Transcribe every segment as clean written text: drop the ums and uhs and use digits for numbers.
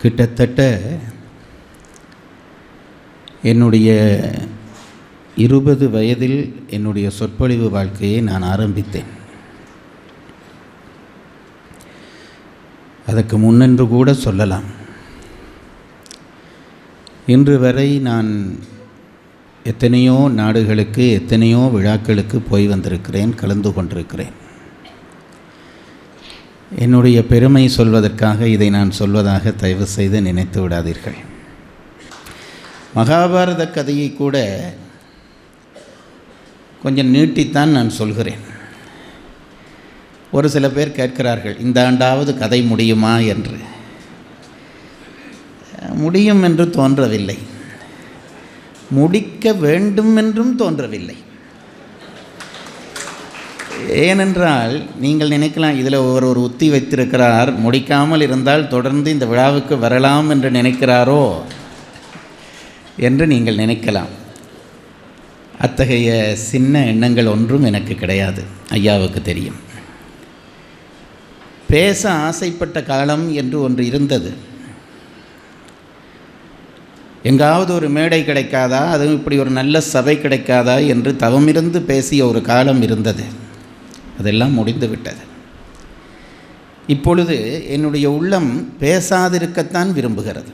கிட்டத்தட்ட என்னுடைய 20 வயதில் என்னுடைய சொற்பொழிவு வாழ்க்கையை நான் ஆரம்பித்தேன். அதற்கு முன்னென்று கூட சொல்லலாம். இன்று வரை நான் எத்தனையோ நாடுகளுக்கு, எத்தனையோ விழாக்களுக்கு போய் வந்திருக்கிறேன், கலந்து கொண்டிருக்கிறேன். என்னுடைய பெருமை சொல்வதற்காக இதை நான் சொல்வதாக தயவு செய்து நினைத்து விடாதீர்கள். மகாபாரத கதையை கூட கொஞ்சம் நீட்டித்தான் நான் சொல்கிறேன். ஒரு சில பேர் கேட்கிறார்கள், இந்த ஆண்டாவது கதை முடியுமா என்று. முடியும் என்று தோன்றவில்லை, முடிக்க வேண்டும் என்றும் தோன்றவில்லை. ஏனென்றால் நீங்கள் நினைக்கலாம், இதில் ஒரு உத்தி வைத்திருக்கிறார், முடிக்காமல் இருந்தால் தொடர்ந்து இந்த விழாவுக்கு வரலாம் என்று நினைக்கிறாரோ என்று நீங்கள் நினைக்கலாம். அத்தகைய சின்ன எண்ணங்கள் ஒன்றும் எனக்கு கிடையாது, ஐயாவுக்கு தெரியும். பேச ஆசைப்பட்ட காலம் என்று ஒன்று இருந்தது. எங்காவது ஒரு மேடை கிடைக்காதா, அதுவும் இப்படி ஒரு நல்ல சபை கிடைக்காதா என்று தவமிருந்து பேசிய ஒரு காலம் இருந்தது. அதெல்லாம் முடிந்து விட்டது. இப்பொழுது என்னுடைய உள்ளம் பேசாதிருக்கத்தான் விரும்புகிறது.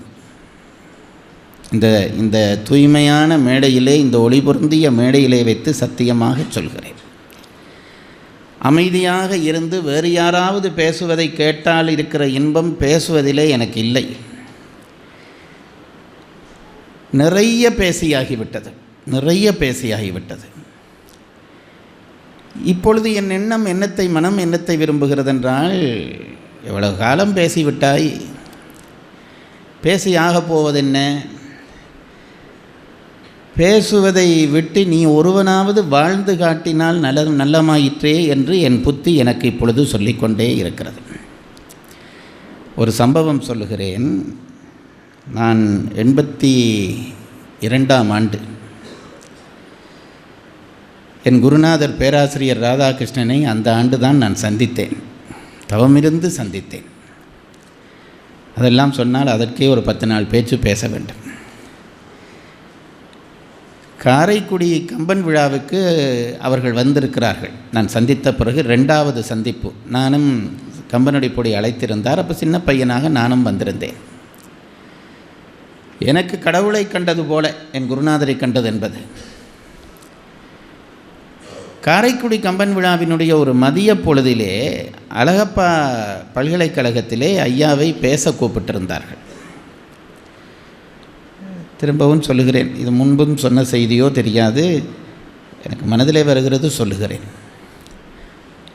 இந்த தூய்மையான மேடையிலே, இந்த ஒளி பொருந்திய மேடையிலே வைத்து சத்தியமாக சொல்கிறேன், அமைதியாக இருந்து வேறு யாராவது பேசுவதை கேட்டால் இருக்கிற இன்பம் பேசுவதிலே எனக்கு இல்லை. நிறைய பேசியாகிவிட்டது. இப்பொழுது என் எண்ணம் மனம் என்னத்தை விரும்புகிறது என்றால், எவ்வளவு காலம் பேசிவிட்டாய், பேசியாக போவதென்ன, பேசுவதை விட்டு நீ ஒருவனாவது வாழ்ந்து காட்டினால் நல்லமாயிற்றே என்று என் புத்தி எனக்கு இப்பொழுது சொல்லிக்கொண்டே இருக்கிறது. ஒரு சம்பவம் சொல்லுகிறேன். நான் 82ஆம் ஆண்டு என் குருநாதர் பேராசிரியர் ராதாகிருஷ்ணனை அந்த ஆண்டு தான் நான் சந்தித்தேன், தவமிருந்து சந்தித்தேன். அதெல்லாம் சொன்னால் அதற்கே ஒரு 10 நாள் பேச்சு பேச வேண்டும். காரைக்குடி கம்பன் விழாவுக்கு அவர்கள் வந்திருக்கிறார்கள். நான் சந்தித்த பிறகு 2வது சந்திப்பு. நானும் கம்பனுடைய பொடி அழைத்திருந்தார். அப்போ சின்ன பையனாக நானும் வந்திருந்தேன். எனக்கு கடவுளை கண்டது போல என் குருநாதரை கண்டது என்பது. காரைக்குடி கம்பன் விழாவினுடைய ஒரு மதிய பொழுதிலே அழகப்பா பல்கலைக்கழகத்திலே ஐயாவை பேச கூப்பிட்டிருந்தார்கள். திரும்பவும் சொல்லுகிறேன், இது முன்பும் சொன்ன செய்தியோ தெரியாது, எனக்கு மனதிலே வருகிறது, சொல்லுகிறேன்.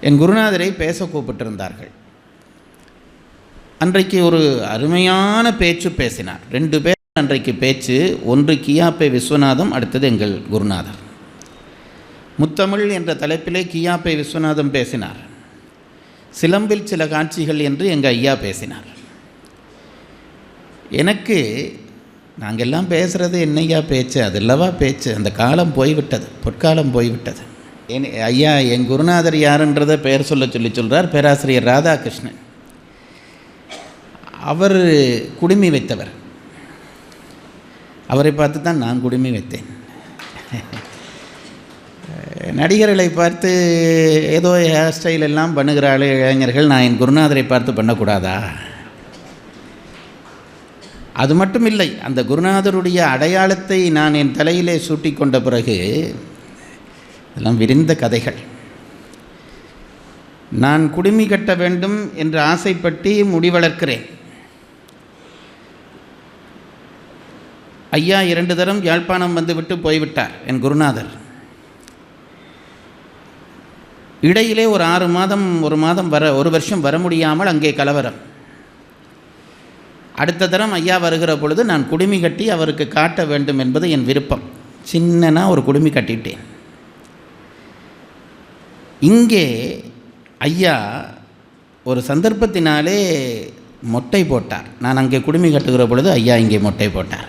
என் குருநாதரை பேச கூப்பிட்டிருந்தார்கள். அன்றைக்கு ஒரு அருமையான பேச்சு பேசினார். 2 பேர் அன்றைக்கு பேச்சு. ஒன்று கியாப்பே விஸ்வநாதம், அடுத்தது எங்கள் குருநாதர். முத்தமிழ் என்ற தலைப்பிலே கியாப்பே விஸ்வநாதம் பேசினார். சிலம்பில் சில காட்சிகள் என்று எங்கள் ஐயா பேசினார். எனக்கு நாங்கள்லாம் பேசுகிறது என்னையா பேச்சு, அதெல்லவா பேச்சு, அந்த காலம் போய்விட்டது, பொற்காலம் போய்விட்டது. ஐயா என் குருநாதர் யாருன்றதை பெயர் சொல்கிறார். பேராசிரியர் ராதாகிருஷ்ணன். அவர் குடுமி வைத்தவர். அவரை பார்த்து தான் நான் குடுமி வைத்தேன். நடிகர்களை பார்த்து ஏதோ ஹேர் ஸ்டைல் எல்லாம் பண்ணுகிறாள் இளைஞர்கள், நான் என் குருநாதரை பார்த்து பண்ணக்கூடாதா? அது மட்டும் இல்லை, அந்த குருநாதருடைய அடையாளத்தை நான் என் தலையிலே சூட்டி கொண்ட பிறகு இதெல்லாம் விரிந்த கதைகள். நான் குடுமி கட்ட வேண்டும் என்று ஆசைப்பட்டு முடி வளர்க்கிறேன். ஐயா 2 தரம் யாழ்ப்பாணம் வந்துவிட்டு போய்விட்டார் என் குருநாதர். இடையிலே ஒரு 6 மாதம், 1 மாதம் ஒரு வருஷம் வர முடியாமல் அங்கே கலவரம். அடுத்த தரம் ஐயா வருகிற பொழுது நான் குடுமி கட்டி அவருக்கு காட்ட வேண்டும் என்பது என் விருப்பம். சின்னனா ஒரு குடுமி கட்டிட்டேன். இங்கே ஐயா ஒரு சந்தர்ப்பத்தினாலே மொட்டை போட்டார். நான் அங்கே குடுமி கட்டுகிற பொழுது ஐயா இங்கே மொட்டை போட்டார்.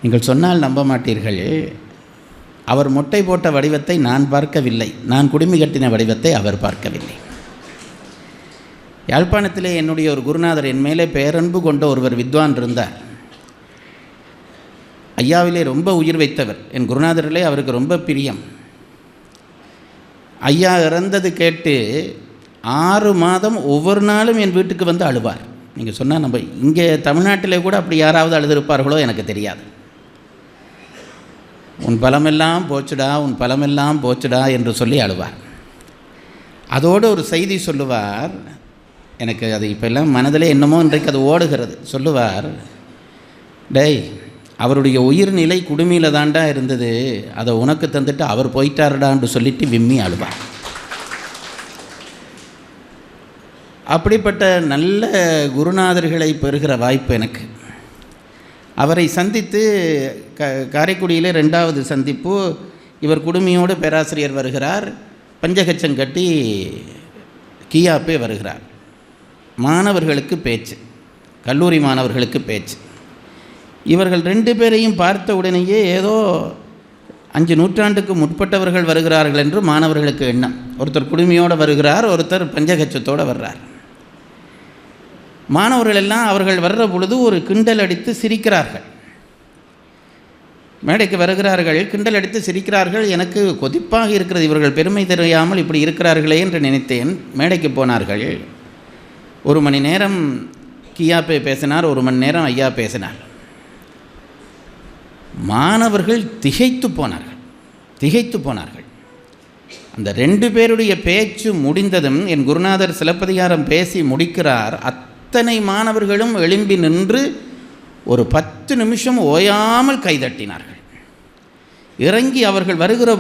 நீங்கள் சொன்னால் நம்ப மாட்டீர்கள், அவர் மொட்டை போட்ட வடிவத்தை நான் பார்க்கவில்லை, நான் குடுமி கட்டின வடிவத்தை அவர் பார்க்கவில்லை. யாழ்ப்பாணத்திலே என்னுடைய ஒரு குருநாதர், என் மேலே பேரன்பு கொண்ட ஒருவர் வித்வான் இருந்தார். ஐயாவிலே ரொம்ப உயிர் வைத்தவர். என் குருநாதரிலே அவருக்கு ரொம்ப பிரியம். ஐயா இறந்தது கேட்டு 6 மாதம் ஒவ்வொரு நாளும் என் வீட்டுக்கு வந்து அழுவார். நீங்கள் சொன்னால் நம்ம இங்கே தமிழ்நாட்டிலே கூட அப்படி யாராவது அழுதிருப்பார்களோ எனக்கு தெரியாது. உன் பலமெல்லாம் போச்சுடா, உன் பலமெல்லாம் போச்சுடா என்று சொல்லி அழுவார். அதோடு ஒரு செய்தி சொல்லுவார். எனக்கு அது இப்போல்லாம் மனதிலே என்னமோ இன்றைக்கு அது ஓடுகிறது. சொல்லுவார், டேய், அவருடைய உயிர்நிலை குடுமையில் தாண்டா இருந்தது, அதை உனக்கு தந்துட்டு அவர் போயிட்டாருடான்னு சொல்லிட்டு விம்மி அழுவார். அப்படிப்பட்ட நல்ல குருநாதர்களை பெறுகிற வாய்ப்பு எனக்கு. அவரை சந்தித்து காரைக்குடியிலே 2வது சந்திப்பு. இவர் குடுமையோடு பேராசிரியர் வருகிறார், பஞ்சகச்சம் கட்டி கியாப்பே வருகிறார். மாணவர்களுக்கு பேச்சு, கல்லூரி மாணவர்களுக்கு பேச்சு. இவர்கள் 2 பேரையும் பார்த்த உடனேயே ஏதோ 5 நூற்றாண்டுக்கு முற்பட்டவர்கள் வருகிறார்கள் என்று மாணவர்களுக்கு எண்ணம். ஒருத்தர் குடுமையோடு வருகிறார், ஒருத்தர் பஞ்சகச்சத்தோடு வர்றார். மாணவர்கள் எல்லாம் அவர்கள் வர்ற பொழுது ஒரு கிண்டல் அடித்து சிரிக்கிறார்கள். மேடைக்கு வருகிறார்கள், கிண்டல் அடித்து சிரிக்கிறார்கள். எனக்கு கொதிப்பாக இருக்கிறது, இவர்கள் பெருமை தெரியாமல் இப்படி இருக்கிறார்களே என்று நினைத்தேன். மேடைக்கு போனார்கள். 1 மணி நேரம் கியாப்பே பேசினார், 1 மணி நேரம் ஐயா பேசினார். மாணவர்கள் திகைத்து போனார்கள். அந்த 2 பேருடைய பேச்சு முடிந்ததும் என் குருநாதர் சிலப்பதிகாரம் பேசி முடிக்கிறார். அத்தனை மாணவர்களும் எழும்பி நின்று ஒரு 10 நிமிஷம் ஓயாமல் கைதட்டினார்கள். இறங்கி அவர்கள் வருகிற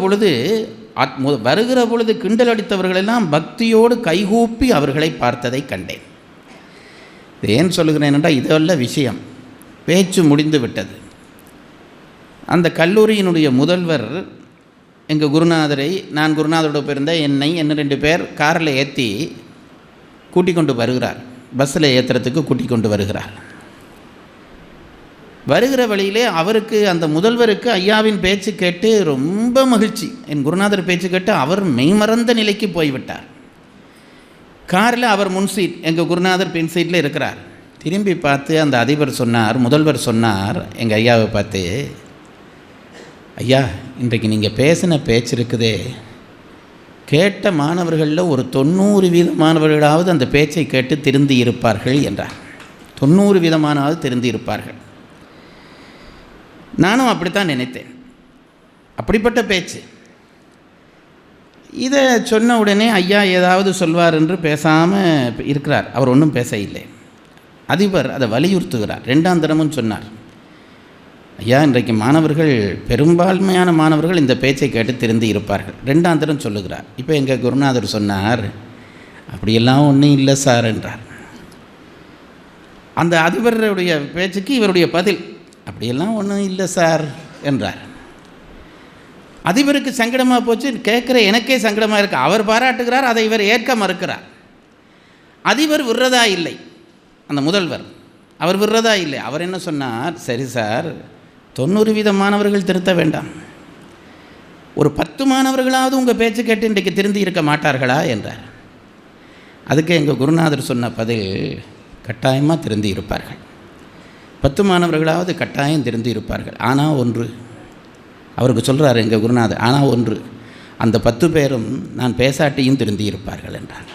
பொழுது கிண்டல் அடித்தவர்களெல்லாம் பக்தியோடு கைகூப்பி அவர்களை பார்த்ததை கண்டேன். இது ஏன் சொல்லுகிறேன் என்றால், இதல்ல விஷயம். பேச்சு முடிந்து விட்டது. அந்த கல்லூரியினுடைய முதல்வர் எங்கள் குருநாதரை, நான் குருநாதரோட போயிருந்த என்னை இன்னும் 2 பேர் காரில் ஏற்றி கூட்டிக் கொண்டு வருகிறார். பஸ்ஸில் ஏற்றுறதுக்கு கூட்டிக் கொண்டு வருகிறார். வருகிற வழியிலே அவருக்கு, அந்த முதல்வருக்கு ஐயாவின் பேச்சு கேட்டு ரொம்ப மகிழ்ச்சி. என் குருநாதர் பேச்சு கேட்டு அவர் மெய்மறந்த நிலைக்கு போய்விட்டார். காரில் அவர் முன் சீட், எங்கள் குருநாதர் பின் சீட்டில் இருக்கிறார். திரும்பி பார்த்து அந்த அதிபர் சொன்னார், முதல்வர் சொன்னார் எங்கள் ஐயாவை பார்த்து, ஐயா, இன்றைக்கு நீங்கள் பேசின பேச்சு இருக்குதே, கேட்ட மாணவர்களில் ஒரு 90% மாணவர்களாவது அந்த பேச்சை கேட்டு திருந்தி இருப்பார்கள் என்றார். 90% திருந்தி இருப்பார்கள். நானும் அப்படித்தான் நினைத்தேன். அப்படிப்பட்ட பேச்சு. இதை சொன்ன உடனே ஐயா ஏதாவது சொல்வார் என்று பேசாமல் இருக்கிறார். அவர் ஒன்றும் பேச இல்லை. அதிபர் அதை வலியுறுத்துகிறார். 2ஆம் தினமும் சொன்னார், ஐயா, இன்றைக்கு மாணவர்கள், பெரும்பான்மையான மாணவர்கள் இந்த பேச்சை கேட்டு திருந்தி இருப்பார்கள். 2ஆம் தினம் சொல்லுகிறார். இப்போ எங்கள் குருநாதர் சொன்னார், அப்படியெல்லாம் ஒன்றும் இல்லை சார் என்றார். அந்த அதிபருடைய பேச்சுக்கு இவருடைய பதில், அப்படியெல்லாம் ஒன்றும் இல்லை சார் என்றார். அதிபருக்கு சங்கடமாக போச்சு. கேட்குற எனக்கே சங்கடமாக இருக்குது. அவர் பாராட்டுகிறார், அதை இவர் ஏற்க மறுக்கிறார். அதிபர் விடுறதா இல்லை, அந்த முதல்வர் அவர் விடுறதா இல்லை. அவர் என்ன சொன்னார், சரி சார், 90% மாணவர்கள் திருத்த வேண்டாம், ஒரு 10 மாணவர்களாவது உங்கள் பேச்சு கேட்டு இன்றைக்கு திருந்தி இருக்க மாட்டார்களா என்றார். அதுக்கு எங்கள் குருநாதர் சொன்ன பதில், கட்டாயமாக திருந்தி இருப்பார்கள், 10 மாணவர்களாவது கட்டாயம் திருந்தி இருப்பார்கள். ஆனால் ஒன்று, அவருக்கு சொல்கிறார் எங்கள் குருநாதர், ஆனால் ஒன்று, அந்த 10 பேரும் நான் பேசாட்டியும் திருந்தி இருப்பார்கள் என்றார்.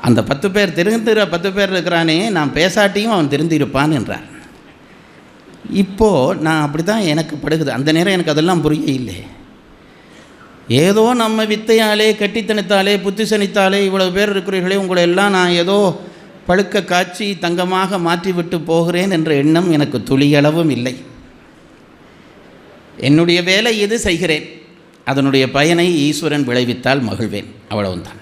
அந்த 10 பேர் திருந்துகிற 10 பேர் இருக்கிறானே, நான் பேசாட்டியும் அவன் திருந்தி இருப்பான் என்றார். இப்போது நான் அப்படி தான் எனக்கு படுகுது. அந்த நேரம் எனக்கு அதெல்லாம் புரிய இல்லை. ஏதோ நம்ம வித்தையாலே, கட்டித்தனித்தாலே, புத்திசனித்தாலே இவ்வளவு பேர் இருக்கிறீர்களே, உங்களை எல்லாம் நான் ஏதோ பழுக்க காய்ச்சி தங்கமாக மாற்றிவிட்டு போகிறேன் என்ற எண்ணம் எனக்கு துளியளவும் இல்லை. என்னுடைய வேலை எது செய்கிறேன், அதனுடைய பயனை ஈஸ்வரன் விளைவித்தால் மகிழ்வேன், அவ்வளவுதான்.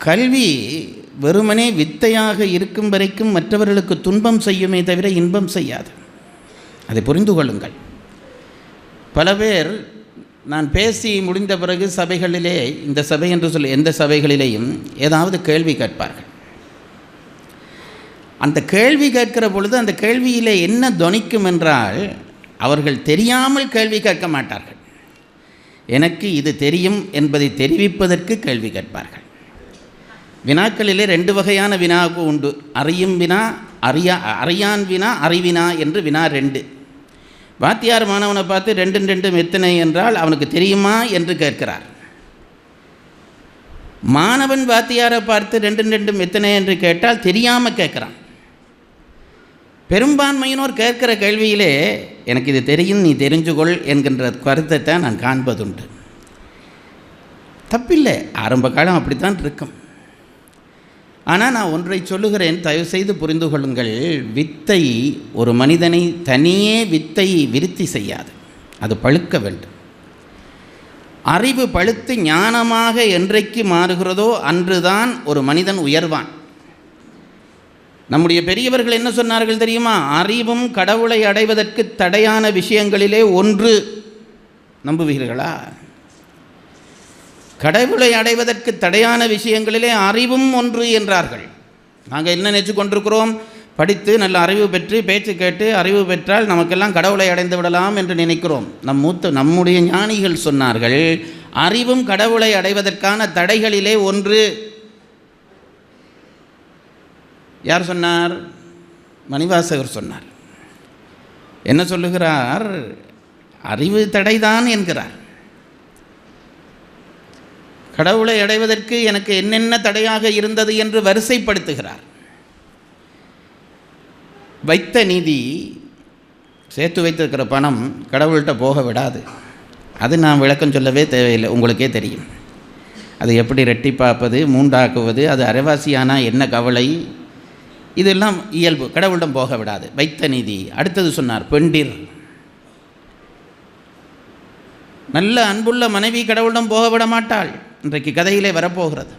கல்வி வெறுமனே வித்தையாக இருக்கும் வரைக்கும் மற்றவர்களுக்கு துன்பம் செய்யுமே தவிர இன்பம் செய்யாது. அதை புரிந்து கொள்ளுங்கள். பல பேர் நான் பேசி முடிந்த பிறகு சபைகளிலே, இந்த சபை என்று சொல்லி எந்த சபைகளிலேயும் ஏதாவது கேள்வி கேட்பார்கள். அந்த கேள்வி கேட்கிற பொழுது அந்த கேள்வியிலே என்ன தொனிக்கும் என்றால், அவர்கள் தெரியாமல் கேள்வி கேட்க மாட்டார்கள். எனக்கு இது தெரியும் என்பதை தெரிவிப்பதற்கு கேள்வி கேட்பார்கள். வினாக்களிலே 2 வகையான வினாவுக்கு உண்டு. அறியும் வினா, அறியான் வினா, அறிவினா என்று வினா 2. வாத்தியார் மாணவனை பார்த்து 2 2 எத்தனை என்றால் அவனுக்கு தெரியுமா என்று கேட்கிறார். மாணவன் வாத்தியாரை பார்த்து 2 2 எத்தனை என்று கேட்டால் தெரியாமல் கேட்குறான். பெரும்பான்மையினோர் கேட்கிற கேள்வியிலே எனக்கு இது தெரியும், நீ தெரிஞ்சுகொள் என்கின்ற கருத்தை தான் நான் காண்பதுண்டு. தப்பில்லை, ஆரம்ப காலம் அப்படித்தான் இருக்கும். ஆனால் நான் ஒன்றை சொல்லுகிறேன், தயவுசெய்து புரிந்து கொள்ளுங்கள். வித்தை ஒரு மனிதனை தனியே வித்தை விருத்தி செய்யாது, அது பழுக்க வேண்டும். அறிவு பழுத்து ஞானமாக என்றைக்கு மாறுகிறதோ அன்றுதான் ஒரு மனிதன் உயர்வான். நம்முடைய பெரியவர்கள் என்ன சொன்னார்கள் தெரியுமா? அறிவும் கடவுளை அடைவதற்கு தடையான விஷயங்களிலே ஒன்று. நம்புவீர்களா? கடவுளை அடைவதற்கு தடையான விஷயங்களிலே அறிவும் ஒன்று என்றார்கள். நாங்கள் என்ன நினைச்சு கொண்டிருக்கிறோம்? படித்து நல்ல அறிவு பெற்று பேச்சு கேட்டு அறிவு பெற்றால் நமக்கெல்லாம் கடவுளை அடைந்து விடலாம் என்று நினைக்கிறோம். நம்முடைய ஞானிகள் சொன்னார்கள், அறிவும் கடவுளை அடைவதற்கான தடைகளிலே ஒன்று. யார் சொன்னார்? மணிவாசகர் சொன்னார். என்ன சொல்லுகிறார்? அறிவு தடைதான் என்கிறார். கடவுளை அடைவதற்கு எனக்கு என்னென்ன தடையாக இருந்தது என்று வரிசைப்படுத்துகிறார். வைத்த நிதி, சேர்த்து வைத்திருக்கிற பணம் கடவுள்கிட்ட போக விடாது. அது நான் விளக்கம் சொல்லவே தேவையில்லை, உங்களுக்கே தெரியும். அது எப்படி ரெட்டிப்பாப்பது, மூண்டாக்குவது, அது அரைவாசியானா என்ன கவலை, இதெல்லாம் இயல்பு. கடவுளிடம் போக விடாது, வைத்த நிதி. அடுத்தது சொன்னார் பெண்டிர். நல்ல அன்புள்ள மனைவி கடவுளிடம் போக விட மாட்டாள். இன்றைக்கு கதையிலே வரப்போகிறது.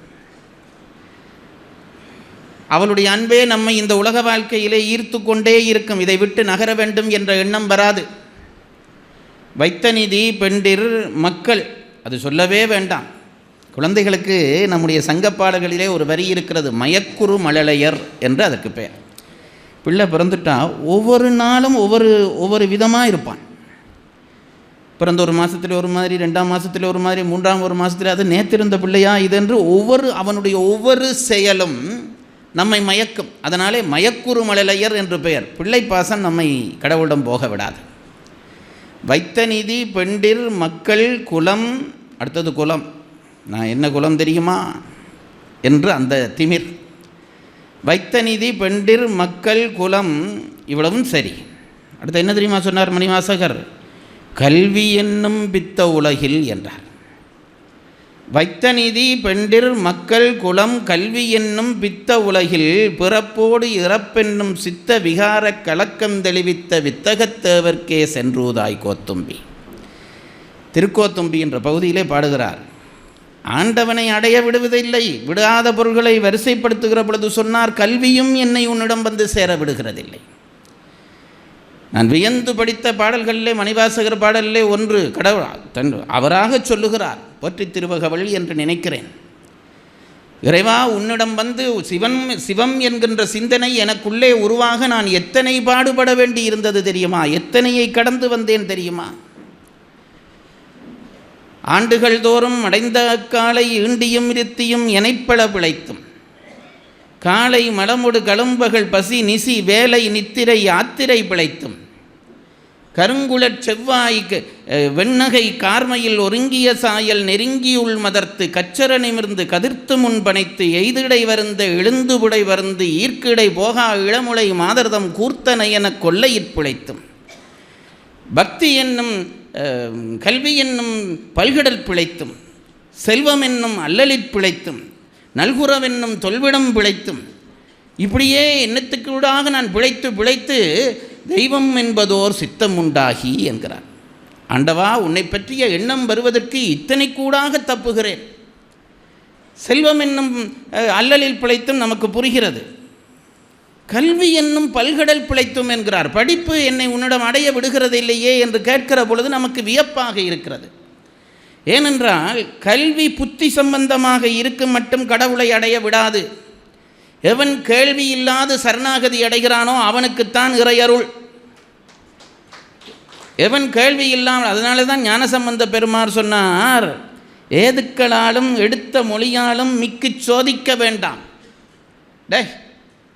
அவளுடைய அன்பே நம்மை இந்த உலக வாழ்க்கையிலே ஈர்த்து கொண்டே இருக்கும். இதை விட்டு நகர வேண்டும் என்ற எண்ணம் வராது. வைத்த நிதி, பெண்டிர், மக்கள், அது சொல்லவே வேண்டாம். குழந்தைகளுக்கு நம்முடைய சங்கப்பாடல்களிலே ஒரு வரி இருக்கிறது, மயக்குறு மழலையர் என்று அதற்கு பெயர். பிள்ளை பிறந்துட்டா ஒவ்வொரு நாளும் ஒவ்வொரு விதமாக இருப்பான். பிறந்த ஒரு மாதத்தில் ஒரு மாதிரி, 2ஆம் மாதத்தில் ஒரு மாதிரி, 3ஆம் ஒரு மாதத்தில் அது நேற்றிருந்த பிள்ளையா இதென்று அவனுடைய ஒவ்வொரு செயலும் நம்மை மயக்கும். அதனாலே மயக்குறு மழலையர் என்று பெயர். பிள்ளை பாசம் நம்மை கடவுளிடம் போக விடாது. வைத்த நிதி, பெண்டிர், மக்கள், குலம். அடுத்தது குலம். நான் என்ன குலம் தெரியுமா என்று அந்த திமிர். வைத்த நிதி, பெண்டிர், மக்கள், குலம், இவ்வளவும் சரி. அடுத்து என்ன தெரியுமா சொன்னார் மணிவாசகர்? கல்வி என்னும் பித்த உலகில் என்றார். வைத்த நிதி, பெண்டிர், மக்கள், குலம், கல்வி என்னும் பித்த உலகில் பிறப்போடு இறப்பென்னும் சித்த விகார கலக்கம் தெளிவித்த வித்தகத்தேவர்க்கே சென்றூதாய் கோத்தும்பி. திருக்கோத்தும்பி என்ற பகுதியிலே பாடுகிறார். ஆண்டவனை அடைய விடுவதில்லை, விடாத பொருள்களை வரிசைப்படுத்துகிற பொழுது சொன்னார், கல்வியும் என்னை உன்னிடம் வந்து சேர விடுகிறதில்லை. நான் வியந்து படித்த பாடல்களிலே மணிவாசகர் பாடலிலே ஒன்று கடவுள் அவராக சொல்லுகிறார், போற்றி திருவகவல் என்று நினைக்கிறேன். இறைவா, உன்னிடம் வந்து சிவம் என்கின்ற சிந்தனை எனக்குள்ளே உருவாக நான் எத்தனை பாடுபட வேண்டி இருந்தது தெரியுமா? எத்தனையை கடந்து வந்தேன் தெரியுமா? ஆண்டுகள் தோறும் அடைந்த காலை ஈண்டியும் இருத்தியும் எனைப்பள பிழைத்தும், காலை மலமுடு களம்பகல் பசி நிசி வேலை நித்திரை யாத்திரை பிழைத்தும், கருங்குளற் செவ்வாய்க்கு வெண்ணகை கார்மையில் ஒருங்கிய சாயல் நெருங்கியுள் மதர்த்து கச்சர நிமிர்ந்து கதிர்த்து முன் பனைத்து எய்திடை வருந்த எழுந்துபுடை வருந்து ஈர்க்கிடை போகா இளமுலை மாதர்தம் கூர்த்தனை என கொள்ளையிற் பிழைத்தும், பக்தி என்னும் கல்வி என்னும் பல்கடல் பிழைத்தும், செல்வம் என்னும் அல்லலிற் பிழைத்தும், நல்குறவென்னும் தொல்விடம் பிழைத்தும், இப்படியே எண்ணத்துக்கூடாக நான் பிழைத்து தெய்வம் என்பதோர் சித்தம் உண்டாகி என்கிறார். ஆண்டவா, உன்னை பற்றிய எண்ணம் வருவதற்கு இத்தனை கூடாக தப்புகிறேன். செல்வம் என்னும் அல்லலில் பிழைத்தும் நமக்கு புரிகிறது. கல்வி என்னும் பல்கடல் பிழைத்தும் என்கிறார். படிப்பு என்னை உன்னிடம் அடைய விடுகிறது இல்லையே என்று கேட்கிற பொழுது நமக்கு வியப்பாக இருக்கிறது. ஏனென்றால் கல்வி புத்தி சம்பந்தமாக இருக்கும் மட்டும் கடவுளை அடைய விடாது. எவன் கேள்வி இல்லாது சரணாகதி அடைகிறானோ அவனுக்குத்தான் இறையருள். எவன் கேள்வி இல்லாமல், அதனால தான் ஞானசம்பந்த பெருமார் சொன்னார், ஏதுக்களாலும் எடுத்த மொழியாலும் மிக்கு சோதிக்க வேண்டாம். டே,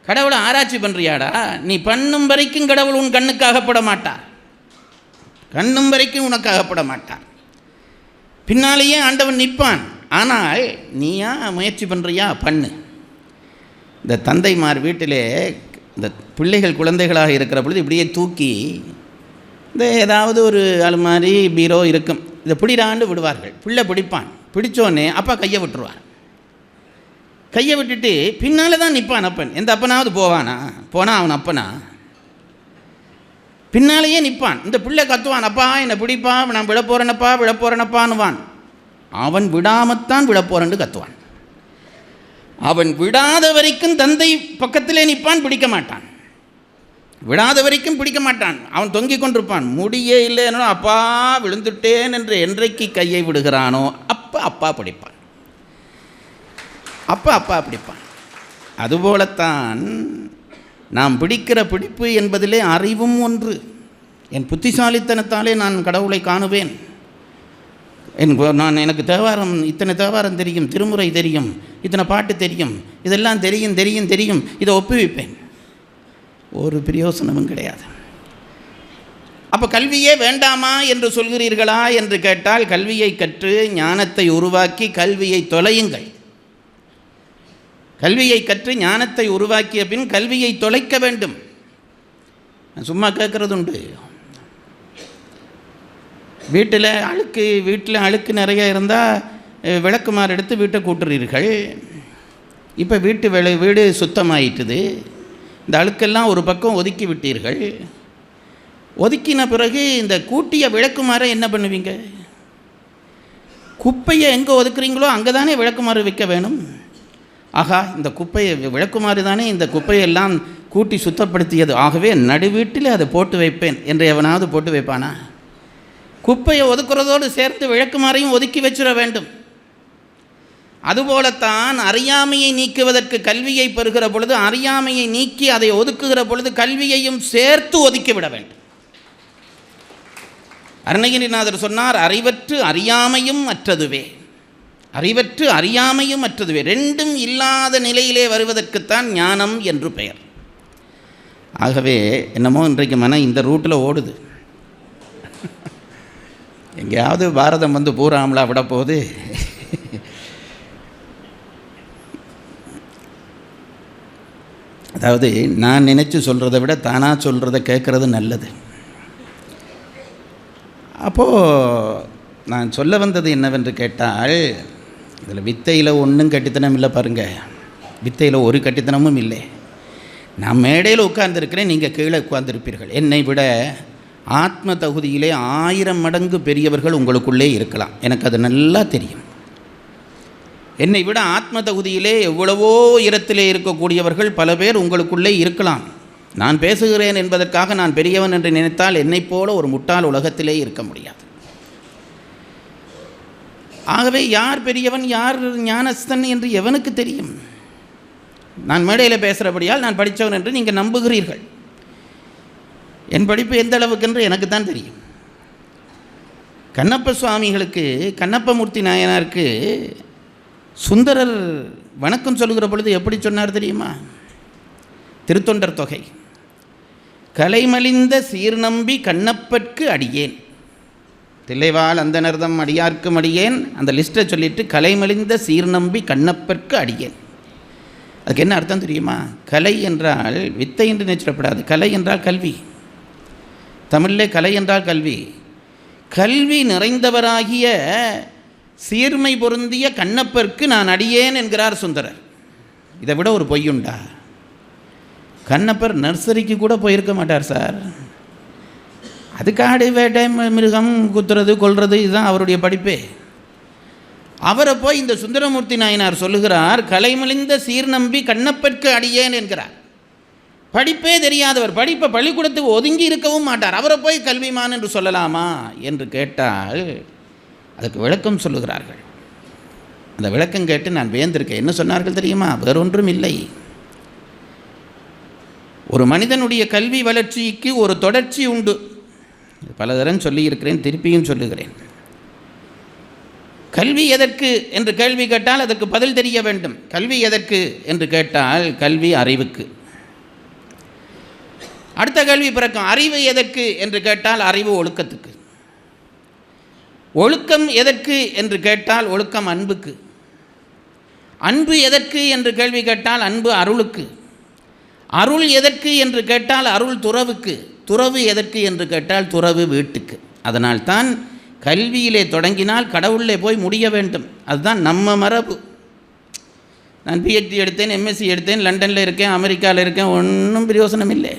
கடவுளை ஆராய்ச்சி பண்ணுறியாடா? நீ பண்ணும் வரைக்கும் கடவுள் உன் கண்ணுக்கு அகப்பட மாட்டார், கண்ணும் வரைக்கும் உனக்கு அகப்பட மாட்டார். பின்னாலேயே ஆண்டவன் நிற்பான். ஆனால் நீயா முயற்சி பண்ணுறியா? பண்ணு. இந்த தந்தைமார் வீட்டிலே இந்த பிள்ளைகள் குழந்தைகளாக இருக்கிற பொழுது இப்படியே தூக்கி இந்த ஏதாவது ஒரு அலுமாரி பீரோ இருக்கும், இதை பிடிடாண்டு விடுவார்கள். பிள்ளை பிடிப்பான். பிடிச்சோன்னே அப்பா கையை விட்டுருவார். கையை விட்டுட்டு பின்னால் தான் நிற்பான் அப்பன். எந்த அப்பனாவது போவானா? போனால் அவன் அப்பனா? பின்னாலேயே நிற்பான். இந்த பிள்ளை கத்துவான், அப்பா என்னை பிடிப்பா, நான் விழப்போறேனப்பா விழப்போறேனப்பான்னுவான். அவன் விடாமத்தான் விழப்போறேன்னு கத்துவான். அவன் விடாத வரைக்கும் தந்தை பக்கத்திலே நிற்பான், பிடிக்க மாட்டான். விடாத வரைக்கும் பிடிக்க மாட்டான். அவன் தொங்கிக் கொண்டிருப்பான். முடியே இல்லைன்னா அப்பா விழுந்துட்டேன் என்று என்றைக்கு கையை விடுகிறானோ அப்போ அப்பா பிடிப்பான், அப்பா பிடிப்பான். அதுபோலத்தான் நாம் பிடிக்கிற பிடிப்பு என்பதிலே அறிவும் ஒன்று. என் புத்திசாலித்தனத்தாலே நான் கடவுளை காணுவேன். எனக்கு தேவாரம், இத்தனை தேவாரம் தெரியும், திருமுறை தெரியும், இத்தனை பாட்டு தெரியும், இதெல்லாம் தெரியும், இதை ஒப்புவிப்பேன். ஒரு பிரயோசனமும் கிடையாது. அப்போ கல்வியே வேண்டாமா என்று சொல்கிறீர்களா என்று கேட்டால், கல்வியை கற்று ஞானத்தை உருவாக்கி கல்வியை தொலையுங்கள். கல்வியை கற்று ஞானத்தை உருவாக்கிய பின் கல்வியை தொலைக்க வேண்டும். சும்மா கேட்குறது உண்டு. வீட்டில் அழுக்கு நிறைய இருந்தால் விளக்குமாறு எடுத்து வீட்டை கூட்டுறீர்கள். இப்போ வீடு சுத்தமாயிட்டுது. இந்த அழுக்கெல்லாம் ஒரு பக்கம் ஒதுக்கி விட்டீர்கள். ஒதுக்கின பிறகு இந்த கூட்டிய விளக்குமாறை என்ன பண்ணுவீங்க? குப்பையை எங்கே ஒதுக்குறீங்களோ அங்கே தானே விளக்குமாறு வைக்க வேணும். ஆகா, இந்த குப்பையை விளக்குமாறு தானே இந்த குப்பையெல்லாம் கூட்டி சுத்தப்படுத்தியது, ஆகவே நடுவீட்டில் அதை போட்டு வைப்பேன் என்று எவனாவது போட்டு வைப்பானா? குப்பையை ஒதுக்குறதோடு சேர்த்து விளக்குமாறையும் ஒதுக்கி வச்சிட வேண்டும். அதுபோலத்தான் அறியாமையை நீக்குவதற்கு கல்வியை பெறுகிற பொழுது, அறியாமையை நீக்கி அதை ஒதுக்குகிற பொழுது கல்வியையும் சேர்த்து ஒதுக்கிவிட வேண்டும். அருணகிரிநாதர் சொன்னார், அறிவற்று அறியாமையும் அற்றதுவே. அறிவற்று அறியாமையும் அற்றதுவே. ரெண்டும் இல்லாத நிலையிலே வருவதற்குத்தான் ஞானம் என்று பெயர். ஆகவே என்னமோ இன்றைக்கு மனம் இந்த ரூட்டில் ஓடுது. எங்கேயாவது பாரதம் வந்து பூராமலா விட போகுது. அதாவது நான் நினச்சி சொல்கிறத விட தானாக சொல்கிறத கேட்குறது நல்லது. அப்போது நான் சொல்ல வந்தது என்னவென்று கேட்டால், இதில் வித்தையில் ஒன்றும் கட்டித்தனம் இல்லை பாருங்கள். வித்தையில் ஒரு கட்டித்தனமும் இல்லை. நான் மேடையில் உட்கார்ந்துருக்கிறேன், நீங்கள் கீழே உட்கார்ந்துருப்பீர்கள். என்னை விட ஆத்ம தகுதியிலே 1000 மடங்கு பெரியவர்கள் உங்களுக்குள்ளே இருக்கலாம். எனக்கு அது நல்லா தெரியும். என்னை விட ஆத்ம தகுதியிலே எவ்வளவோ உயரத்திலே இருக்கக்கூடியவர்கள் பல பேர் உங்களுக்குள்ளே இருக்கலாம். நான் பேசுகிறேன் என்பதற்காக நான் பெரியவன் என்று நினைத்தால் என்னைப் போல ஒரு முட்டாள் உலகத்திலே இருக்க முடியாது. ஆகவே யார் பெரியவன் யார் ஞானஸ்தன் என்று எவனுக்கு தெரியும்? நான் மேடையில் பேசுகிறபடியால் நான் படித்தவன் என்று நீங்கள் நம்புகிறீர்கள். என் படிப்பு எந்த அளவுக்கு எனக்கு தான் தெரியும். கண்ணப்ப சுவாமிகளுக்கு, கண்ணப்பமூர்த்தி நாயனாருக்கு சுந்தரர் வணக்கம் சொல்லுகிற பொழுது எப்படி சொன்னார் தெரியுமா? திருத்தொண்டர் தொகை. கலைமலிந்த சீர்நம்பி கண்ணப்பற்கு அடியேன், தில்லைவாழ் அந்தனர்தம் அடியார்க்கும் அடியேன், அந்த லிஸ்ட்டை சொல்லிவிட்டு கலைமலிந்த சீர்நம்பி கண்ணப்பற்கு அடியேன். அதுக்கு என்ன அர்த்தம் தெரியுமா? கலை என்றால் வித்தை என்று நினைச்சிடப்படாது. கலை என்றால் கல்வி. தமிழிலே கலை என்றால் கல்வி. கல்வி நிறைந்தவராகிய சீர்மை பொருந்திய கண்ணப்பருக்கு நான் அடியேன் என்கிறார் சுந்தரர். இதை விட ஒரு பொய்யுண்டா? கண்ணப்பர் நர்சரிக்கு கூட போயிருக்க மாட்டார் சார். அது காடு வேட்டை மிருகம் குத்துறது கொல்றது, இதுதான் அவருடைய படிப்பே. அவரை போய் இந்த சுந்தரமூர்த்தி நாயனார் சொல்லுகிறார், கலைமலிந்த சீர்நம்பி கண்ணப்பற்கு அடியேன் என்கிறார். படிப்பே தெரியாதவர், படிப்பை பள்ளிக்கூடத்துக்கு ஒதுங்கி இருக்கவும் மாட்டார். அவரை போய் கல்விமான் என்று சொல்லலாமா என்று கேட்டால் அதுக்கு விளக்கம் சொல்லுகிறார்கள். அந்த விளக்கம் கேட்டு நான் வியந்திருக்கேன். என்ன சொன்னார்கள் தெரியுமா? வேறொன்றும் இல்லை. ஒரு மனிதனுடைய கல்வி வளர்ச்சிக்கு ஒரு தொடர்ச்சி உண்டு. பல தரம் சொல்லியிருக்கிறேன், திருப்பியும் சொல்லுகிறேன். கல்வி எதற்கு என்று கேள்வி கேட்டால் அதற்கு பதில் தெரிய வேண்டும். கல்வி எதற்கு என்று கேட்டால் கல்வி அறிவுக்கு. அடுத்த கேள்வி பிறக்கும், அறிவு எதற்கு என்று கேட்டால் அறிவு ஒழுக்கத்துக்கு. ஒழுக்கம் எதற்கு என்று கேட்டால் ஒழுக்கம் அன்புக்கு. அன்பு எதற்கு என்று கேள்வி கேட்டால் அன்பு அருளுக்கு. அருள் எதற்கு என்று கேட்டால் அருள் துறவுக்கு. துறவு எதற்கு என்று கேட்டால் துறவு வீட்டுக்கு. அதனால்தான் கல்வியிலே தொடங்கினால் கடவுளிலே போய் முடிய வேண்டும். அதுதான் நம்ம மரபு. நான் பிஹெச்டி எடுத்தேன், எம்எஸ்சி எடுத்தேன், லண்டனில் இருக்கேன், அமெரிக்காவில் இருக்கேன், ஒன்றும் பிரயோசனம் இல்லை.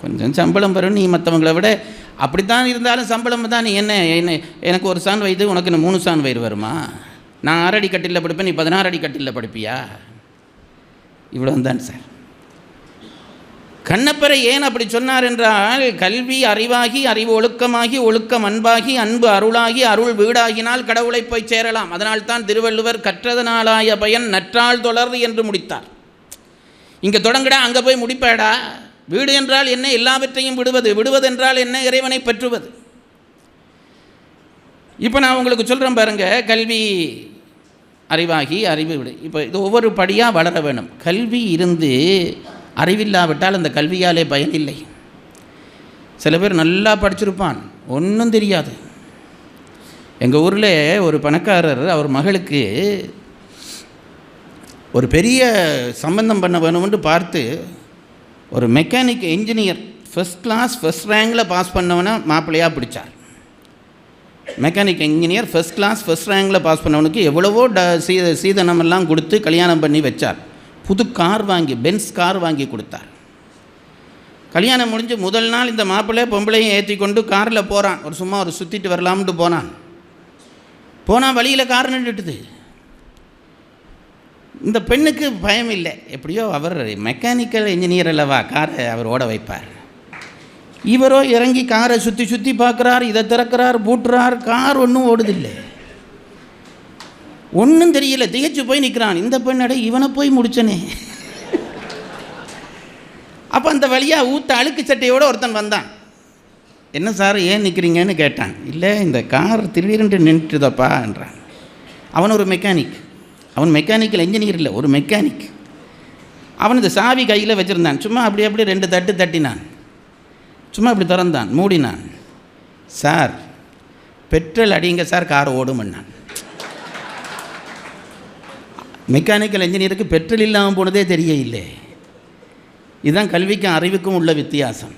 கொஞ்சம் சம்பளம் வரும், நீ மற்றவங்களை விட அப்படித்தான் இருந்தாலும் சம்பளம் தான். நீ என்ன எனக்கு ஒரு சான் வயது, உனக்கு என்ன 3 சான் வயிறு வருமா? நான் 6 அடி கட்டிலில் படிப்பேன், நீ 16 அடி கட்டிலில் படிப்பியா? இவ்வளோ தான் சார். கண்ணப்பரை ஏன் அப்படி சொன்னார் என்றால், கல்வி அறிவாகி, அறிவு ஒழுக்கமாகி, ஒழுக்கம் அன்பாகி, அன்பு அருளாகி, அருள் வீடாகினால் கடவுளை போய் சேரலாம். அதனால்தான் திருவள்ளுவர் கற்றதனாலாய பயன் நற்றாள் தொடர் என்று முடித்தார். இங்கே தொடங்கடா, அங்கே போய் முடிப்பாடா. வீடு என்றால் என்ன? எல்லாவற்றையும் விடுவது. விடுவது என்றால் என்ன? இறைவனை பற்றுவது. இப்போ நான் உங்களுக்கு சொல்கிறேன் பாருங்க, கல்வி அறிவாகி, அறிவு விடு. இப்போ இது ஒவ்வொரு படியாக வளர வேணும். கல்வி இருந்து அறிவில்லாவிட்டால் அந்த கல்வியாலே பயனில்லை. சில பேர் நல்லா படிச்சிருப்பான், ஒன்றும் தெரியாது. எங்கள் ஊரில் ஒரு பணக்காரர் அவர் மகளுக்கு ஒரு பெரிய சம்பந்தம் பண்ண வேணும்னு பார்த்து ஒரு mechanic engineer first class first ரேங்கில் பாஸ் பண்ணவனை மாப்பிள்ளையாக பிடிச்சார். Mechanic engineer first class first ரேங்கில் பாஸ் பண்ணவனுக்கு எவ்வளவோ சீதனமெல்லாம் கொடுத்து கல்யாணம் பண்ணி வச்சார். புது கார் வாங்கி, பென்ஸ் கார் வாங்கி கொடுத்தார். கல்யாணம் முடிஞ்சு முதல் நாள் இந்த மாப்பிள்ளை பொம்பளையும் ஏற்றி கொண்டு காரில் போகிறான். சும்மா சுற்றிட்டு வரலாம்ட்டு போனான். வழியில் கார் நின்றுட்டுது. இந்த பெண்ணுக்கு பயம் இல்லை. எப்படியோ அவர் மெக்கானிக்கல் இன்ஜினியர் அல்லவா, காரை அவர் ஓட வைப்பார். இவரோ இறங்கி காரை சுற்றி பார்க்குறார், இதை திறக்கிறார், பூட்டுறார். கார் ஒன்றும் ஓடுதில்லை, ஒன்றும் தெரியல. திகைச்சு போய் நிற்கிறான். இந்த பெண்ணடை இவனை போய் முடிச்சனே. அப்போ அந்த வழியாக ஊற்ற அழுக்கு சட்டையோடு ஒருத்தன் வந்தான். என்ன சார் ஏன் நிற்கிறீங்கன்னு கேட்டான். இல்லை, இந்த கார் திடீரென்று நின்றுதப்பா என்றான். அவன் ஒரு மெக்கானிக். அவன் மெக்கானிக்கல் இன்ஜினியர் இல்லை, ஒரு மெக்கானிக். அவன் இந்த சாவி கையில் வச்சுருந்தான். சும்மா அப்படி 2 தட்டு தட்டினான். சும்மா இப்படி திறந்தான், மூடினான். சார் பெட்ரோல் அடிங்க சார், கார் ஓடுமன்னான். மெக்கானிக்கல் இன்ஜினியருக்கு பெட்ரோல் இல்லாமல் போனதே தெரிய இல்லை. இதுதான் கல்விக்கும் அறிவுக்கும் உள்ள வித்தியாசம்.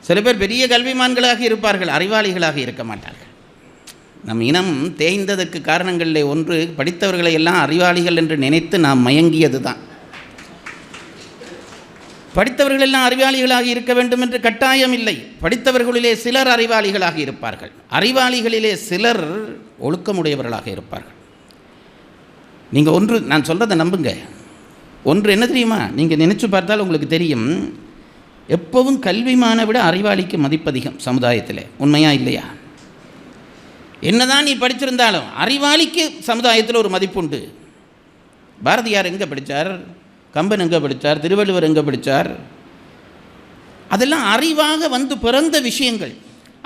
சில பேர் பெரிய கல்விமான்களாக இருப்பார்கள், அறிவாளிகளாக இருக்க மாட்டார்கள். நம் இனம் தேய்ந்ததற்கு காரணங்களில் ஒன்று, படித்தவர்களை எல்லாம் அறிவாளிகள் என்று நினைத்து நாம் மயங்கியது தான். படித்தவர்கள் எல்லாம் அறிவாளிகளாக இருக்க வேண்டும் என்று கட்டாயம் இல்லை. படித்தவர்களிலே சிலர் அறிவாளிகளாக இருப்பார்கள், அறிவாளிகளிலே சிலர் ஒழுக்கமுடையவர்களாக இருப்பார்கள். நீங்கள் ஒன்று, நான் சொல்கிறத நம்புங்க, ஒன்று என்ன தெரியுமா, நீங்கள் நினச்சி பார்த்தால் உங்களுக்கு தெரியும். எப்பவும் கல்விமானை விட அறிவாளிக்கு மதிப்பதிகம் சமுதாயத்தில். உண்மையா இல்லையா? என்னதான் நீ படிச்சிருந்தாலும் அறிவாளிக்கு சமுதாயத்தில் ஒரு மதிப்புண்டு. பாரதியார் எங்கே படித்தார்? கம்பன் எங்கே படித்தார்? திருவள்ளுவர் எங்கே படித்தார்? அதெல்லாம் அறிவாக வந்து பிறந்த விஷயங்கள்.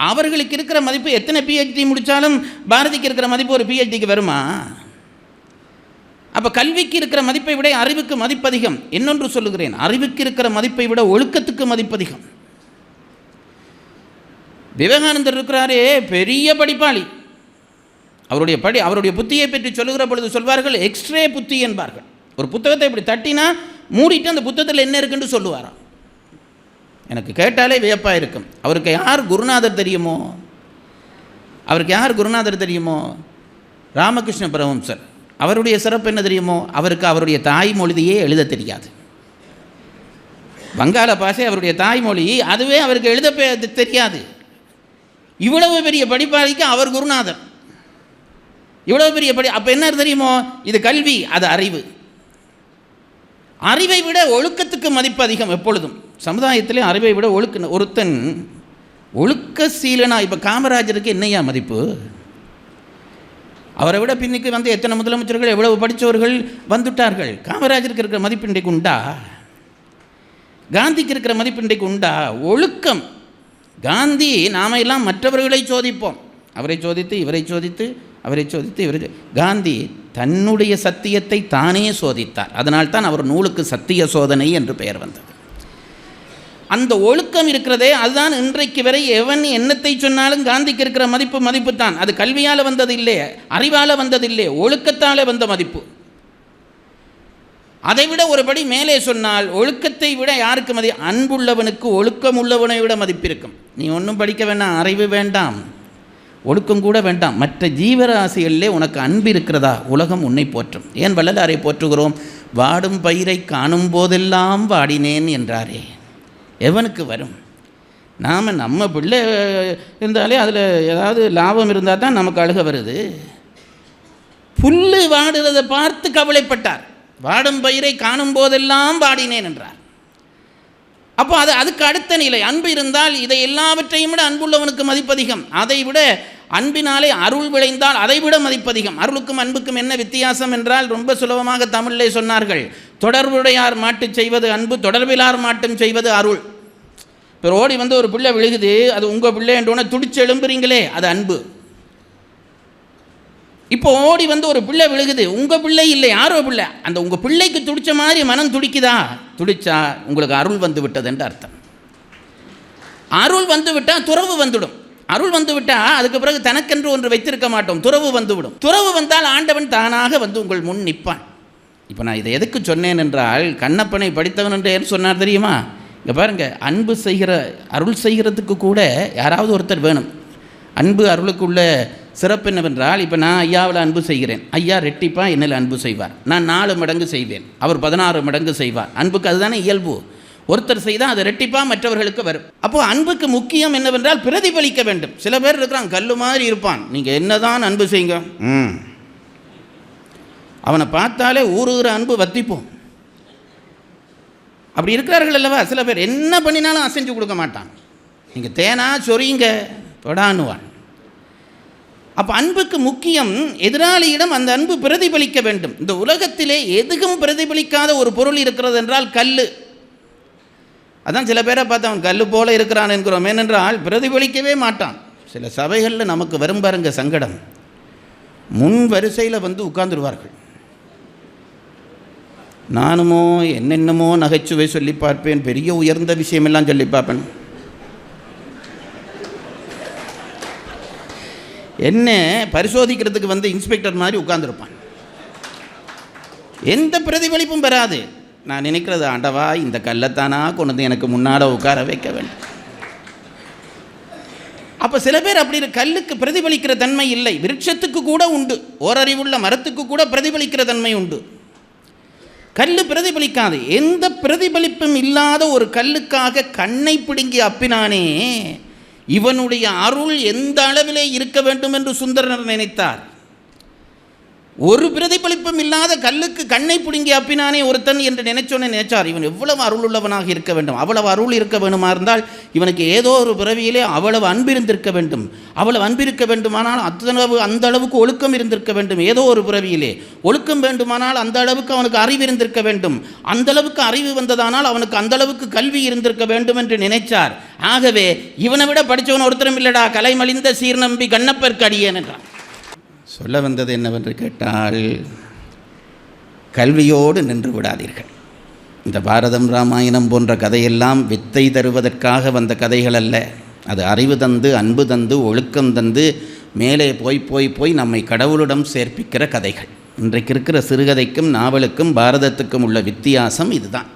அவர்களுக்கு இருக்கிற மதிப்பு எத்தனை பிஹெச்டி முடித்தாலும் பாரதிக்கு இருக்கிற மதிப்பு ஒரு பிஹெச்டிக்கு வருமா? அப்போ கல்விக்கு இருக்கிற மதிப்பை விட அறிவுக்கு மதிப்பதிகம். இன்னொன்று சொல்லுகிறேன், அறிவுக்கு இருக்கிற மதிப்பை விட ஒழுக்கத்துக்கு மதிப்பதிகம். விவேகானந்தர் இருக்கிறாரே, பெரிய படிப்பாளி. அவருடைய புத்தியை பற்றி சொல்லுகிற பொழுது சொல்வார்கள், எக்ஸ்ட்ரே புத்தி என்பார்கள். ஒரு புத்தகத்தை இப்படி தட்டினா மூடிட்டு அந்த புத்தகத்தில் என்ன இருக்குன்னு சொல்லுவாராம். எனக்கு கேட்டாலே வியப்பாக இருக்கும். அவருக்கு யார் குருநாதர் தெரியுமோ? ராமகிருஷ்ண பரமஹம்சர். அவருடைய சிறப்பு என்ன தெரியுமோ? அவருக்கு அவருடைய தாய்மொழியே எழுத தெரியாது. வங்காள பாஷை அவருடைய தாய்மொழி, அதுவே அவருக்கு எழுத தெரியாது. இவ்வளவு பெரிய படிப்பாளிக்கு அவர் குருநாதர். இவ்வளவு பெரிய அப்போ என்ன தெரியுமோ? இது கல்வி, அது அறிவு. அறிவை விட ஒழுக்கத்துக்கு மதிப்பு அதிகம் எப்பொழுதும். சமுதாயத்திலே அறிவை விட ஒருத்தன் ஒழுக்க சீலனா. இப்போ காமராஜருக்கு என்னையா மதிப்பு? அவரை விட பின்னுக்கு வந்து எத்தனை முதலமைச்சர்கள், எவ்வளவு படித்தவர்கள் வந்துட்டார்கள். காமராஜருக்கு இருக்கிற மதிப்பு இன்றைக்கு உண்டா? காந்திக்கு இருக்கிற மதிப்பு இன்றைக்கு உண்டா? ஒழுக்கம். காந்தி நாம எல்லாம் மற்றவர்களை சோதிப்போம், அவரை சோதித்து இவரை சோதித்து அவரை சோதித்து இவரை. காந்தி தன்னுடைய சத்தியத்தை தானே சோதித்தார். அதனால்தான் அவர் நூலுக்கு சத்திய சோதனை என்று பெயர் வந்தது. அந்த ஒழுக்கம் இருக்கிறதே, அதுதான் இன்றைக்கு வரை எவன் என்னத்தை சொன்னாலும் காந்திக்கு இருக்கிற மதிப்பு தான். அது கல்வியால் வந்தது இல்லை, அறிவால் வந்தது இல்லை, ஒழுக்கத்தால் வந்த மதிப்பு. அதைவிட ஒருபடி மேலே சொன்னால் ஒழுக்கத்தை விட யாருக்கு அன்புள்ளவனுக்கு ஒழுக்கம் உள்ளவனை விட மதிப்பு இருக்கும். நீ ஒன்றும் படிக்க வேண்டாம், அறிவு வேண்டாம், ஒழுக்கம் கூட வேண்டாம், மற்ற ஜீவராசிகளிலே உனக்கு அன்பு இருக்கிறதா, உலகம் உன்னை போற்றும். ஏன் வள்ளலாரை போற்றுகிறோம்? வாடும் பயிரை காணும் போதெல்லாம் வாடினேன் என்றாரே. எவனுக்கு வரும்? நம்ம பிள்ளை இருந்தாலே அதில் ஏதாவது லாபம் இருந்தால் தான் நமக்கு அழுக வருது. புல்லு வாடுறதை பார்த்து கவலைப்பட்டார். வாடும் பயிரை காணும் போதெல்லாம் வாடினேன் என்றார். அப்போ அதுக்கு அடுத்த நிலை அன்பு இருந்தால் இதை எல்லாவற்றையும் விட அன்புள்ளவனுக்கு மதிப்பதிகம். அதை விட அன்பினாலே அருள் விளைந்தால் அதை விட மதிப்பதிகம். அருளுக்கும் அன்புக்கும் என்ன வித்தியாசம் என்றால் ரொம்ப சுலபமாக தமிழிலே சொன்னார்கள். தொடர்புடையார் மாட்டு செய்வது அன்பு, தொடர்பிலார் மாட்டும் செய்வது அருள். இப்போ ஓடி ஒரு பிள்ளை விழுகுது, அது உங்கள் பிள்ளை என்றோன்னே துடிச்சு எழும்புறீங்களே, அது அன்பு. இப்போ ஓடி ஒரு பிள்ளை விழுகுது, உங்கள் பிள்ளை இல்லை, யாரோ பிள்ளை, அந்த உங்கள் பிள்ளைக்கு துடித்த மாதிரி மனம் துடிக்குதா? துடிச்சா உங்களுக்கு அருள் வந்து விட்டது என்று அர்த்தம். அருள் வந்து விட்டால் துறவு வந்துவிடும். அருள் வந்து விட்டால் அதுக்கு பிறகு தனக்கென்று ஒன்று வைத்திருக்க மாட்டோம், துறவு வந்துவிடும். துறவு வந்தால் ஆண்டவன் தானாக உங்கள் முன் நிற்பான். இப்போ நான் இதை எதுக்கு சொன்னேன் என்றால், கண்ணப்பனை படித்தவன் என்று யார் சொன்னார் தெரியுமா? இங்கே பாருங்கள், அன்பு செய்கிற அருள் செய்கிறதுக்கு கூட யாராவது ஒருத்தர் வேணும். அன்பு அருளுக்குள்ள சிறப்பு என்னவென்றால், இப்போ நான் ஐயாவில் அன்பு செய்கிறேன், ஐயா ரெட்டிப்பாக என்னில் அன்பு செய்வார். நான் 4 மடங்கு செய்வேன், அவர் 16 மடங்கு செய்வார். அன்புக்கு அதுதானே இயல்பு. ஒருத்தர் செய்தால் அது ரெட்டிப்பாக மற்றவர்களுக்கு வரும். அப்போது அன்புக்கு முக்கியம் என்னவென்றால் பிரதிபலிக்க வேண்டும். சில பேர் இருக்கிறான், கல்லு மாதிரி இருப்பான், நீங்கள் என்னதான் அன்பு செய்யுங்க, அவனை பார்த்தாலே ஊறுகிற அன்பு வத்திப்போம். அப்படி இருக்கிறார்கள் அல்லவா சில பேர். என்ன பண்ணினாலும் அசைஞ்சு கொடுக்க மாட்டான். நீங்கள் தேனா சொறிங்க தொடானுவான். அப்போ அன்புக்கு முக்கியம் எதிராளியிடம் அந்த அன்பு பிரதிபலிக்க வேண்டும். இந்த உலகத்திலே எதுவும் பிரதிபலிக்காத ஒரு பொருள் இருக்கிறது என்றால் கல். அதான் சில பேரை பார்த்து அவன் கல் போல இருக்கிறான் என்கிறோம். ஏனென்றால் பிரதிபலிக்கவே மாட்டான். சில சபைகளில் நமக்கு வரும் பாருங்க சங்கடம், முன் வரிசையில் உட்கார்ந்துருவார்கள். நானுமோ என்னென்னமோ நகைச்சுவை சொல்லி பார்ப்பேன், பெரிய உயர்ந்த விஷயமெல்லாம் சொல்லி பார்ப்பேன். என்ன பரிசோதிக்கிறதுக்கு இன்ஸ்பெக்டர் மாதிரி உட்கார்ந்துருப்பான். எந்த பிரதிபலிப்பும் பெறாது. நான் நினைக்கிறது, ஆண்டவா இந்த கல்லைத்தானா கொண்டு எனக்கு முன்னாட உட்கார வைக்க வேண்டும். அப்போ சில பேர் அப்படி கல்லுக்கு பிரதிபலிக்கிற தன்மை இல்லை. விருட்சத்துக்கு கூட உண்டு, ஓரறிவுள்ள மரத்துக்கு கூட பிரதிபலிக்கிற தன்மை உண்டு. கல் பிரதிபலிக்காது. எந்த பிரதிபலிப்பும் இல்லாத ஒரு கல்லுக்காக கண்ணை பிடுங்கி அப்பினானே, இவனுடைய அருள் எந்த அளவிலே இருக்க வேண்டும் என்று சுந்தரர் நினைத்தார். ஒரு பிரதிபலிப்பும் இல்லாத கல்லுக்கு கண்ணை பிடுங்கி அப்பினானே ஒருத்தன் என்று நினைச்சார். இவன் எவ்வளவு அருள் உள்ளவனாக இருக்க வேண்டும், அவ்வளவு அருள் இருக்க வேண்டுமா இருந்தால் இவனுக்கு ஏதோ ஒரு பிறவியிலே அவ்வளவு அன்பிருந்திருக்க வேண்டும். அவ்வளவு அன்பிருக்க வேண்டுமானால் அந்த அளவுக்கு ஒழுக்கம் இருந்திருக்க வேண்டும். ஏதோ ஒரு பிறவியிலே ஒழுக்கம் வேண்டுமானால் அந்த அளவுக்கு அவனுக்கு அறிவு இருந்திருக்க வேண்டும். அந்த அளவுக்கு அறிவு வந்ததானால் அவனுக்கு அந்த அளவுக்கு கல்வி இருந்திருக்க வேண்டும் என்று நினைச்சார். ஆகவே இவனை விட படித்தவன் ஒருத்தரும் இல்லடா, கலைமலிந்த சீர்நம்பி கண்ணப்பர்க்கு அடியேன் என்றான். சொல்ல வந்தது என்னவென்று கேட்டால், கல்வியோடு நின்று விடாதீர்கள். இந்த பாரதம் ராமாயணம் போன்ற கதையெல்லாம் வித்தை தருவதற்காக வந்த கதைகள் அல்ல. அது அறிவு தந்து, அன்பு தந்து, ஒழுக்கம் தந்து, மேலே போய் நம்மை கடவுளிடம் சேர்ப்பிக்கிற கதைகள். இன்றைக்கு இருக்கிற சிறுகதைக்கும் நாவலுக்கும் பாரதத்துக்கும் உள்ள வித்தியாசம் இதுதான்.